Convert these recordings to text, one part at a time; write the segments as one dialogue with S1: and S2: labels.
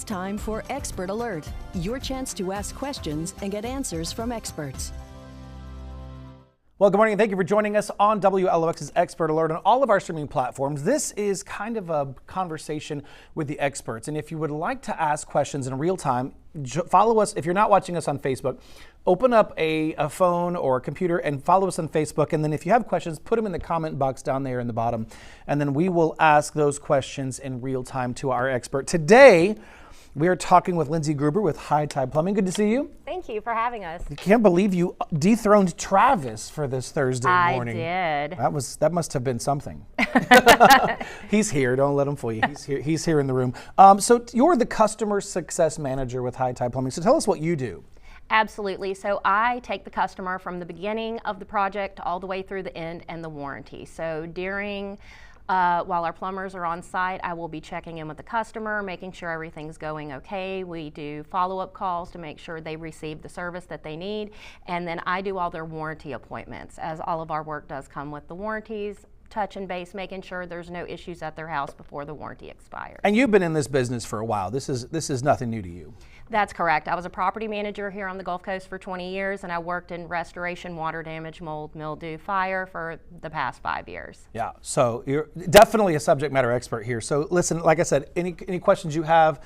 S1: time for Expert Alert, your chance to ask questions and get answers from experts.
S2: Well, good morning and thank you for joining us on WLOX's Expert Alert on all of our streaming platforms. This is kind of a conversation with the experts. And if you would like to ask questions in real time, follow us. If you're not watching us on Facebook, open up a phone or a computer and follow us on Facebook. And then if you have questions, put them in the comment box down there in the bottom. And then we will ask those questions in real time to our expert. Today, we are talking with Lindsay Gruber with High Tide Plumbing. Good to see you.
S3: Thank you for having us.
S2: I can't believe you dethroned Travis for this Thursday morning.
S3: I did.
S2: That must have been something. He's here. Don't let him fool you. He's here in the room. So you're the customer success manager with High Tide Plumbing. So tell us what you do.
S3: Absolutely. So I take the customer from the beginning of the project all the way through the end and the warranty. So during while our plumbers are on site, I will be checking in with the customer, making sure everything's going okay. We do follow-up calls to make sure they receive the service that they need. And then I do all their warranty appointments, as all of our work does come with the warranties, touch and base, making sure there's no issues at their house before the warranty expires.
S2: And you've been in this business for a while. This is nothing new to you.
S3: That's correct. I was a property manager here on the Gulf Coast for 20 years, and I worked in restoration, water damage, mold, mildew, fire for the past 5 years.
S2: Yeah, so you're definitely a subject matter expert here. So listen, like I said, any questions you have,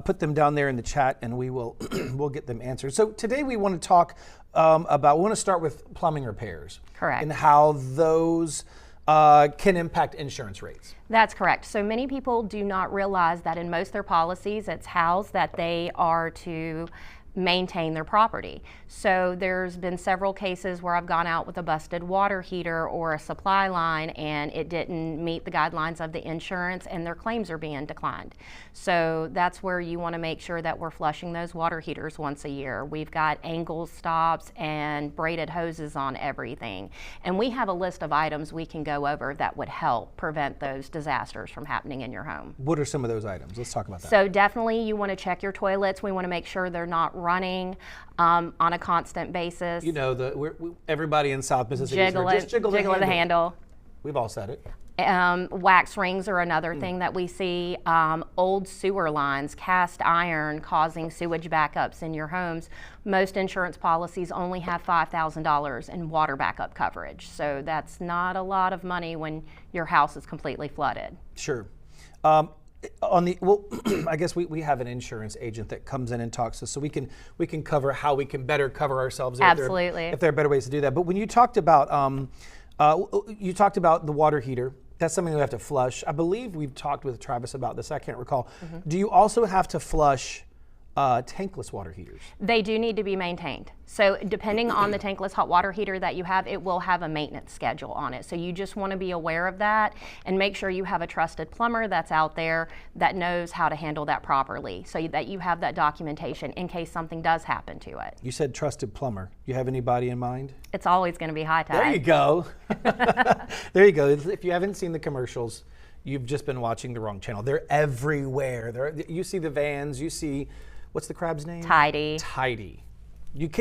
S2: put them down there in the chat, and we will we'll get them answered. So today we want to talk we want to start with plumbing repairs.
S3: Correct.
S2: And how those can impact insurance rates.
S3: That's correct. So many people do not realize that in most of their policies, it's housed that they are to maintain their property. So there's been several cases where I've gone out with a busted water heater or a supply line and it didn't meet the guidelines of the insurance and their claims are being declined. So that's where you want to make sure that we're flushing those water heaters once a year. We've got angle stops and braided hoses on everything. And we have a list of items we can go over that would help prevent those disasters from happening in your home.
S2: What are some of those items? Let's talk about that.
S3: So definitely you want to check your toilets. We want to make sure they're not running on a constant basis.
S2: You know, everybody in South Mississippi just jiggle the
S3: handle.
S2: We've all said it.
S3: Wax rings are another thing that we see. Old sewer lines, cast iron causing sewage backups in your homes. Most insurance policies only have $5,000 in water backup coverage. So that's not a lot of money when your house is completely flooded.
S2: Sure. I guess we have an insurance agent that comes in and talks to us, so we can cover how we can better cover ourselves.
S3: Absolutely.
S2: If there are better ways to do that. But when you talked about the water heater, that's something we have to flush. I believe we've talked with Travis about this. I can't recall. Mm-hmm. Do you also have to flush tankless water heaters?
S3: They do need to be maintained. So depending on the tankless hot water heater that you have, it will have a maintenance schedule on it. So you just want to be aware of that and make sure you have a trusted plumber that's out there that knows how to handle that properly so that you have that documentation in case something does happen to it.
S2: You said trusted plumber. You have anybody in mind?
S3: It's always going to be High Tide.
S2: There you go. There you go. If you haven't seen the commercials, you've just been watching the wrong channel. They're everywhere. You see the vans, you see, what's the crab's name?
S3: Tidy.
S2: Tidy.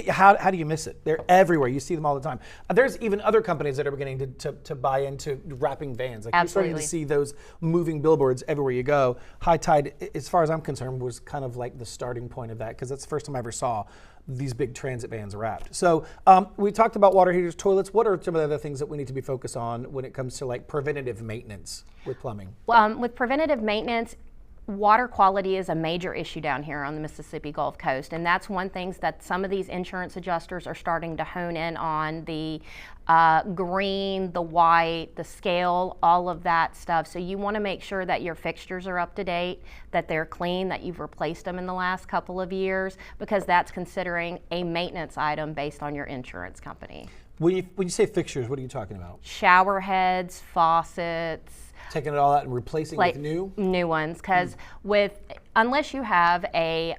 S2: How do you miss it? They're everywhere. You see them all the time. There's even other companies that are beginning to buy into wrapping vans. Like
S3: Absolutely.
S2: You're starting to see those moving billboards everywhere you go. High Tide, as far as I'm concerned, was kind of like the starting point of that because that's the first time I ever saw these big transit vans wrapped. So we talked about water heaters, toilets. What are some of the other things that we need to be focused on when it comes to like preventative maintenance with plumbing?
S3: With preventative maintenance, water quality is a major issue down here on the Mississippi Gulf Coast, and that's one thing that some of these insurance adjusters are starting to hone in on, the green, the white, the scale, all of that stuff. So you want to make sure that your fixtures are up to date, that they're clean, that you've replaced them in the last couple of years, because that's considering a maintenance item based on your insurance company.
S2: When you say fixtures, what are you talking about?
S3: Shower heads, faucets.
S2: Taking it all out and replacing with
S3: new ones, because unless you have a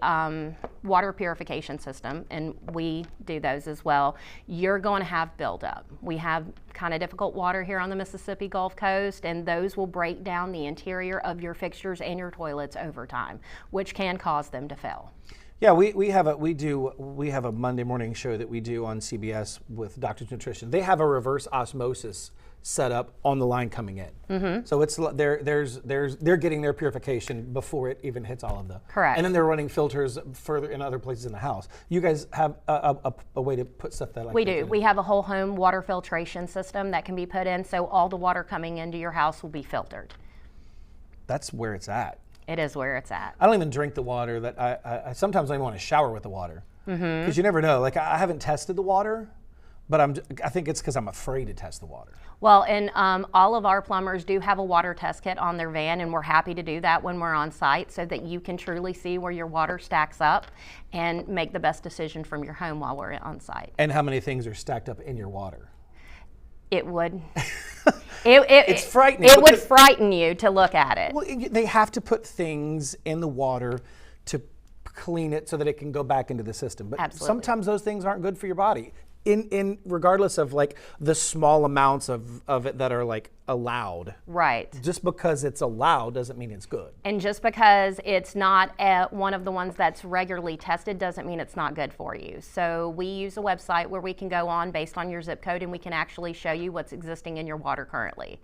S3: water purification system, and we do those as well, you're going to have buildup. We have kind of difficult water here on the Mississippi Gulf Coast, and those will break down the interior of your fixtures and your toilets over time, which can cause them to fail.
S2: Yeah, we have a Monday morning show that we do on CBS with Doctor's Nutrition. They have a reverse osmosis set up on the line coming in. So it's they're getting their purification before it even hits all of the.
S3: Correct.
S2: And then they're running filters further in other places in the house. You guys have a way to put stuff that like
S3: we
S2: that
S3: do.
S2: in.
S3: We have a whole home water filtration system that can be put in, so all the water coming into your house will be filtered.
S2: That's where it's at.
S3: It is where it's at.
S2: I don't even drink the water that I sometimes don't even want to shower with the water. Because you never know. Like I haven't tested the water, but I think it's because I'm afraid to test the water.
S3: Well, and all of our plumbers do have a water test kit on their van, and we're happy to do that when we're on site so that you can truly see where your water stacks up and make the best decision from your home while we're on site.
S2: And how many things are stacked up in your water?
S3: It would.
S2: It's frightening.
S3: It would frighten you to look at it.
S2: Well, they have to put things in the water to clean it so that it can go back into the system. But
S3: Absolutely.
S2: sometimes those things aren't good for your body. In regardless of like the small amounts of it that are like allowed.
S3: Right.
S2: Just because it's allowed doesn't mean it's good.
S3: And just because it's not one of the ones that's regularly tested doesn't mean it's not good for you. So we use a website where we can go on based on your zip code, and we can actually show you what's existing in your water currently.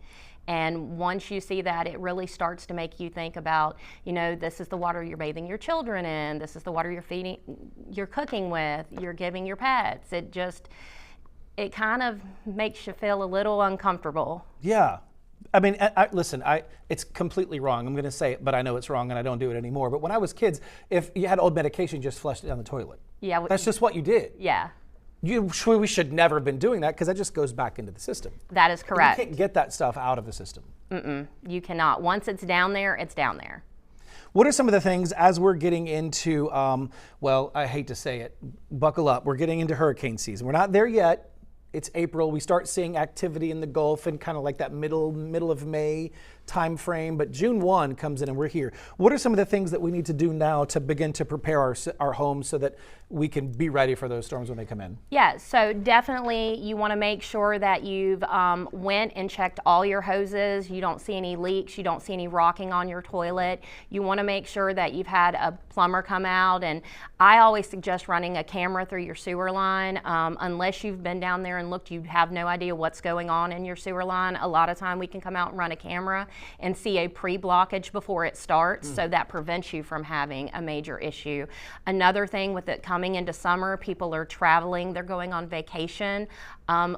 S3: And once you see that, it really starts to make you think about, this is the water you're bathing your children in, this is the water you're cooking with, you're giving your pets. It kind of makes you feel a little uncomfortable.
S2: Yeah. I mean, listen, it's completely wrong. I'm going to say it, but I know it's wrong and I don't do it anymore. But when I was kids, if you had old medication, you just flushed it down the toilet.
S3: Yeah.
S2: That's just what you did.
S3: Yeah.
S2: We should never have been doing that because that just goes back into the system.
S3: That is correct.
S2: You can't get that stuff out of the system.
S3: You cannot. Once it's down there, it's down there.
S2: What are some of the things as we're getting into, well, I hate to say it, buckle up. We're getting into hurricane season. We're not there yet. It's April. We start seeing activity in the Gulf in kind of like that middle of May time frame, but June 1 comes in and we're here. What are some of the things that we need to do now to begin to prepare our homes so that we can be ready for those storms when they come in?
S3: Yeah, so definitely you want to make sure that you've went and checked all your hoses. You don't see any leaks. You don't see any rocking on your toilet. You want to make sure that you've had a plumber come out, and I always suggest running a camera through your sewer line. Unless you've been down there and looked, you have no idea what's going on in your sewer line. A lot of time we can come out and run a camera and see a pre-blockage before it starts, so that prevents you from having a major issue. Another thing with it coming into summer, people are traveling, they're going on vacation.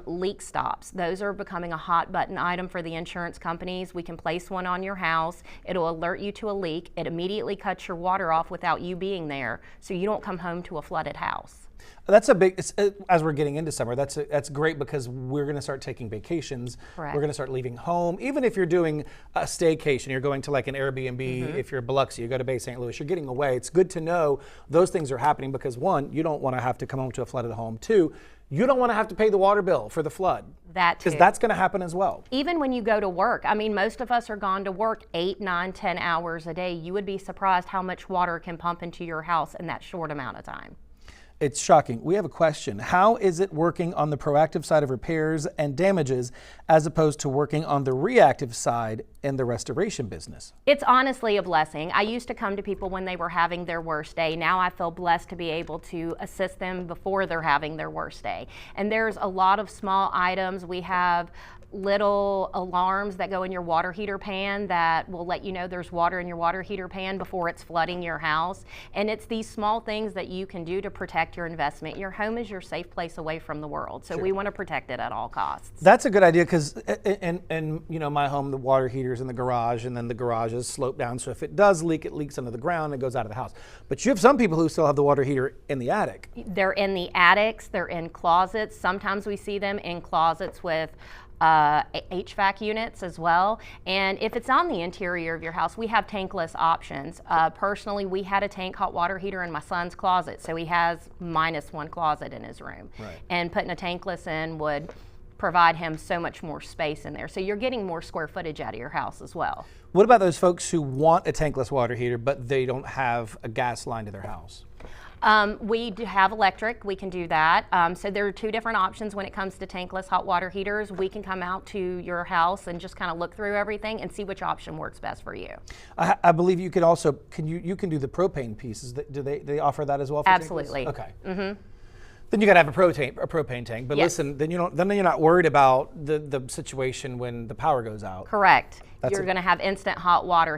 S3: Leak stops, those are becoming a hot button item for the insurance companies. We can place one on your house, it'll alert you to a leak, it immediately cuts your water off without you being there, so you don't come home to a flooded house.
S2: That's a big, as we're getting into summer, that's great because we're going to start taking vacations.
S3: Correct.
S2: We're going to start leaving home. Even if you're doing a staycation, you're going to like an Airbnb, if you're Biloxi, you go to Bay St. Louis, you're getting away. It's good to know those things are happening because one, you don't want to have to come home to a flooded home. Two, you don't want to have to pay the water bill for the flood.
S3: That too.
S2: Because that's going to happen as well.
S3: Even when you go to work, I mean, most of us are gone to work 8, 9, 10 hours a day. You would be surprised how much water can pump into your house in that short amount of time.
S2: It's shocking. We have a question. How is it working on the proactive side of repairs and damages as opposed to working on the reactive side in the restoration business?
S3: It's honestly a blessing. I used to come to people when they were having their worst day. Now I feel blessed to be able to assist them before they're having their worst day. And there's a lot of small items. We have little alarms that go in your water heater pan that will let you know there's water in your water heater pan before it's flooding your house. And it's these small things that you can do to protect your investment. Your home is your safe place away from the world, so we want to protect it at all costs.
S2: That's a good idea because in my home, the water heater's in the garage, and then the garage is sloped down, so if it does leak, it leaks under the ground and goes out of the house. But you have some people who still have the water heater in the attic.
S3: They're in the attics, they're in closets. Sometimes we see them in closets with HVAC units as well. And if it's on the interior of your house, we have tankless options. Personally, we had a tank hot water heater in my son's closet, so he has -1 closet in his room.
S2: Right.
S3: And putting a tankless in would provide him so much more space in there. So you're getting more square footage out of your house as well.
S2: What about those folks who want a tankless water heater, but they don't have a gas line to their house?
S3: We do have electric, we can do that. So there are 2 different options when it comes to tankless hot water heaters. We can come out to your house and just kind of look through everything and see which option works best for you.
S2: I believe you could also, you can do the propane pieces. Do they offer that as well for
S3: Absolutely.
S2: tankless? Okay. Then you got to have a propane tank. But
S3: Yes.
S2: listen, then you're not worried about the situation when the power goes out.
S3: Correct.
S2: That's
S3: You're going to have instant hot water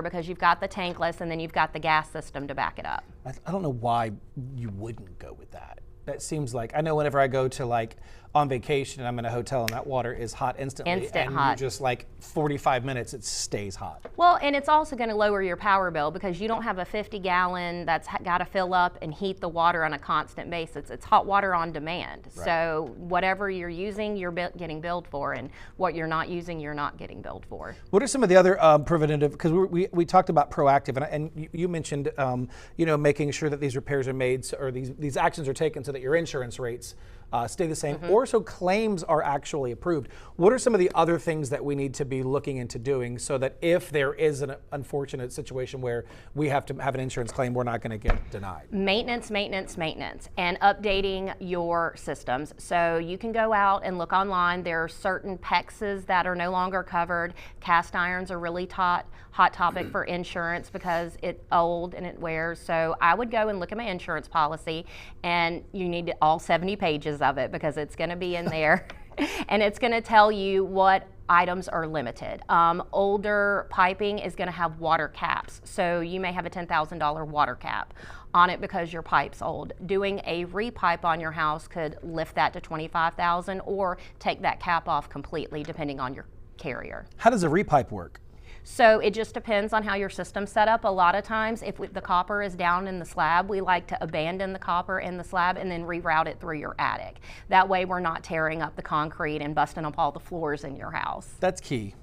S3: because you've got the tankless and then you've got the gas system to back it up.
S2: I don't know why you wouldn't go with that. That seems like, I know whenever I go to like on vacation and I'm in a hotel and that water is hot instantly.
S3: Instant
S2: and
S3: hot.
S2: You just like 45 minutes, it stays hot.
S3: Well, and it's also going to lower your power bill because you don't have a 50-gallon that's got to fill up and heat the water on a constant basis. It's hot water on demand.
S2: Right.
S3: So whatever you're using, you're getting billed for, and what you're not using, you're not getting billed for.
S2: What are some of the other preventative, because we talked about proactive, and you mentioned making sure that these repairs are made or these actions are taken so that your insurance rates stay the same, or so claims are actually approved. What are some of the other things that we need to be looking into doing so that if there is an unfortunate situation where we have to have an insurance claim, we're not going to get denied?
S3: Maintenance, and updating your systems. So you can go out and look online. There are certain PEXs that are no longer covered. Cast irons are really hot topic for insurance because it's old and it wears. So I would go and look at my insurance policy, and you need all 70 pages of it because it's going to be in there. And it's going to tell you what items are limited. Older piping is going to have water caps. So you may have a $10,000 water cap on it because your pipe's old. Doing a repipe on your house could lift that to $25,000 or take that cap off completely depending on your carrier.
S2: How does a repipe work?
S3: So it just depends on how your system's set up. A lot of times, if the copper is down in the slab, we like to abandon the copper in the slab and then reroute it through your attic. That way we're not tearing up the concrete and busting up all the floors in your house.
S2: That's key,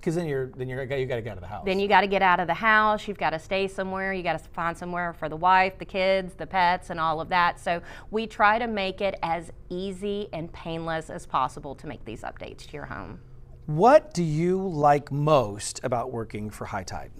S2: because then you got to get out of the house.
S3: Then you got to get out of the house, you've got to stay somewhere, you got to find somewhere for the wife, the kids, the pets, and all of that. So we try to make it as easy and painless as possible to make these updates to your home.
S2: What do you like most about working for High Tide?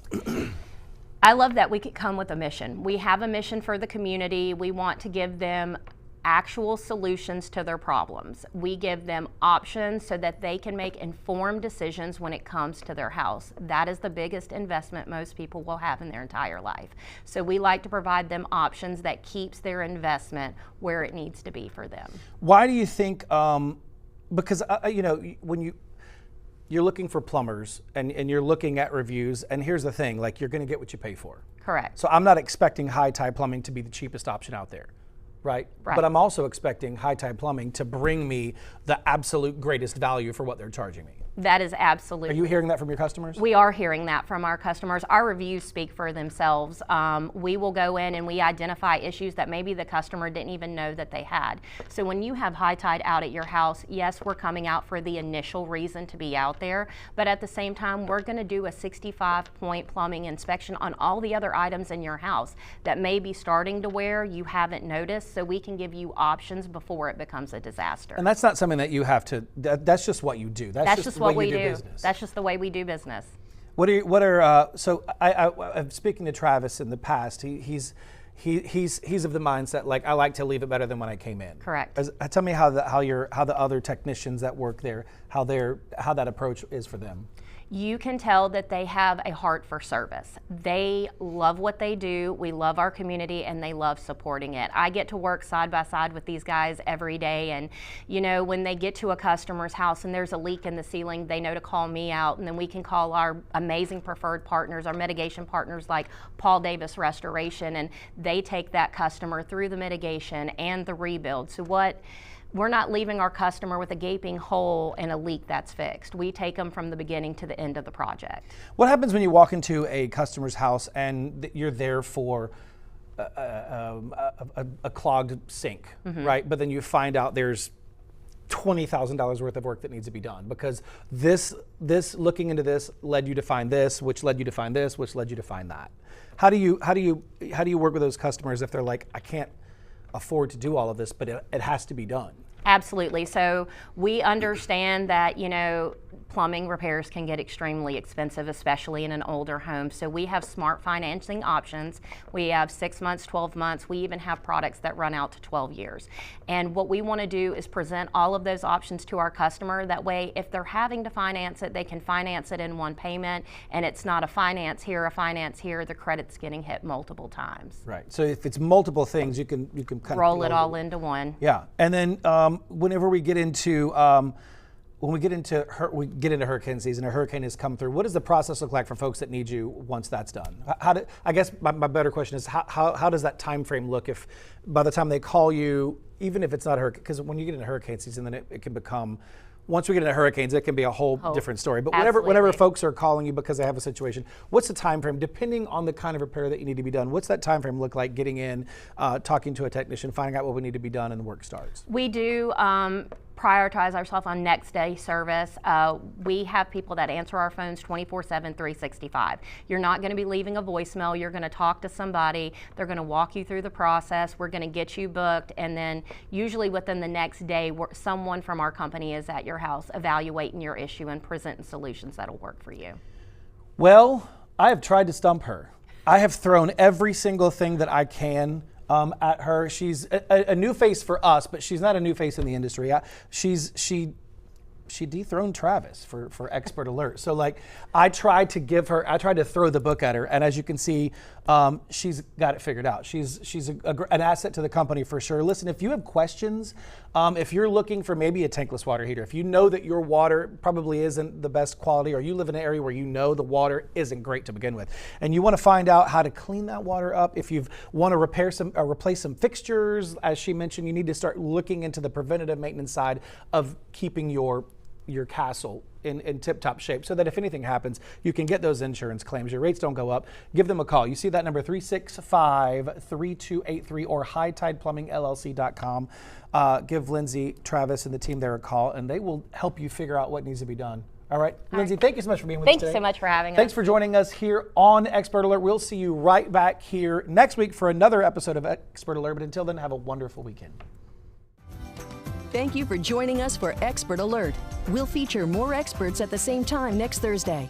S3: I love that we could come with a mission. We have a mission for the community. We want to give them actual solutions to their problems. We give them options so that they can make informed decisions when it comes to their house. That is the biggest investment most people will have in their entire life. So we like to provide them options that keeps their investment where it needs to be for them.
S2: Why do you think, because when you're looking for plumbers and you're looking at reviews, and here's the thing, like, you're going to get what you pay for.
S3: Correct.
S2: So I'm not expecting High Tide Plumbing to be the cheapest option out there, right? But I'm also expecting High Tide Plumbing to bring me the absolute greatest value for what they're charging me.
S3: That is absolutely.
S2: Are you hearing that from your customers?
S3: We are hearing that from our customers. Our reviews speak for themselves. We will go in and we identify issues that maybe the customer didn't even know that they had. So when you have High Tide out at your house, yes, we're coming out for the initial reason to be out there, but at the same time, we're going to do a 65-point plumbing inspection on all the other items in your house that may be starting to wear you haven't noticed, so we can give you options before it becomes a disaster.
S2: And that's not something that you have to, that's just what you do.
S3: That's just what we do.
S2: Business.
S3: That's just the way we do business.
S2: So I'm speaking to Travis in the past. He's of the mindset, like, I like to leave it better than when I came in.
S3: Correct.
S2: Tell me how the other technicians that work there, how that approach is for them.
S3: You can tell that they have a heart for service. They love what they do. We love our community and they love supporting it. I get to work side by side with these guys every day, and when they get to a customer's house and there's a leak in the ceiling, they know to call me out, and then we can call our amazing preferred partners, our mitigation partners like Paul Davis Restoration, and they take that customer through the mitigation and the rebuild. So we're not leaving our customer with a gaping hole and a leak that's fixed. We take them from the beginning to the end of the project.
S2: What happens when you walk into a customer's house and you're there for a clogged sink, right? But then you find out there's $20,000 worth of work that needs to be done because this looking into this led you to find this, which led you to find this, which led you to find that. How do you work with those customers if they're like, I can't afford to do all of this, but it has to be done?
S3: Absolutely. So we understand that, plumbing repairs can get extremely expensive, especially in an older home. So we have smart financing options. We have 6 months, 12 months. We even have products that run out to 12 years. And what we want to do is present all of those options to our customer. That way, if they're having to finance it, they can finance it in one payment, and it's not a finance here, the credit's getting hit multiple times.
S2: Right. So if it's multiple things, you can kind of
S3: roll it all into one.
S2: Yeah. And then whenever we get into hurricane season, a hurricane has come through, what does the process look like for folks that need you once that's done? I guess my better question is how does that time frame look if by the time they call you, even if it's not a hurricane, because when you get into hurricane season, then it can become, once we get into hurricanes, it can be a whole different story. But whenever folks are calling you because they have a situation, what's the time frame, depending on the kind of repair that you need to be done, what's that time frame look like getting in, talking to a technician, finding out what we need to be done, and the work starts?
S3: We do prioritize ourselves on next day service. We have people that answer our phones 24/7, 365. You're not going to be leaving a voicemail. You're going to talk to somebody. They're going to walk you through the process. We're going to get you booked, and then usually within the next day, someone from our company is at your house evaluating your issue and presenting solutions that'll work for you.
S2: Well, I have tried to stump her. I have thrown every single thing that I can at her. She's a new face for us, but she's not a new face in the industry. She dethroned Travis for Expert Alert. So I tried to throw the book at her, and as you can see, she's got it figured out. She's an asset to the company for sure. Listen, if you have questions, if you're looking for maybe a tankless water heater, if you know that your water probably isn't the best quality, or you live in an area where you know the water isn't great to begin with, and you want to find out how to clean that water up, if you want to replace some fixtures, as she mentioned, you need to start looking into the preventative maintenance side of keeping your castle in tip-top shape, so that if anything happens, you can get those insurance claims. Your rates don't go up. Give them a call. You see that number, 365-3283, or hightideplumbingllc.com. Give Lindsay, Travis, and the team there a call, and they will help you figure out what needs to be done. All right, Lindsay, thank you so much for being with us today.
S3: Thank you so much for having us.
S2: Thanks for joining us here on Expert Alert. We'll see you right back here next week for another episode of Expert Alert, but until then, have a wonderful weekend.
S1: Thank you for joining us for Expert Alert. We'll feature more experts at the same time next Thursday.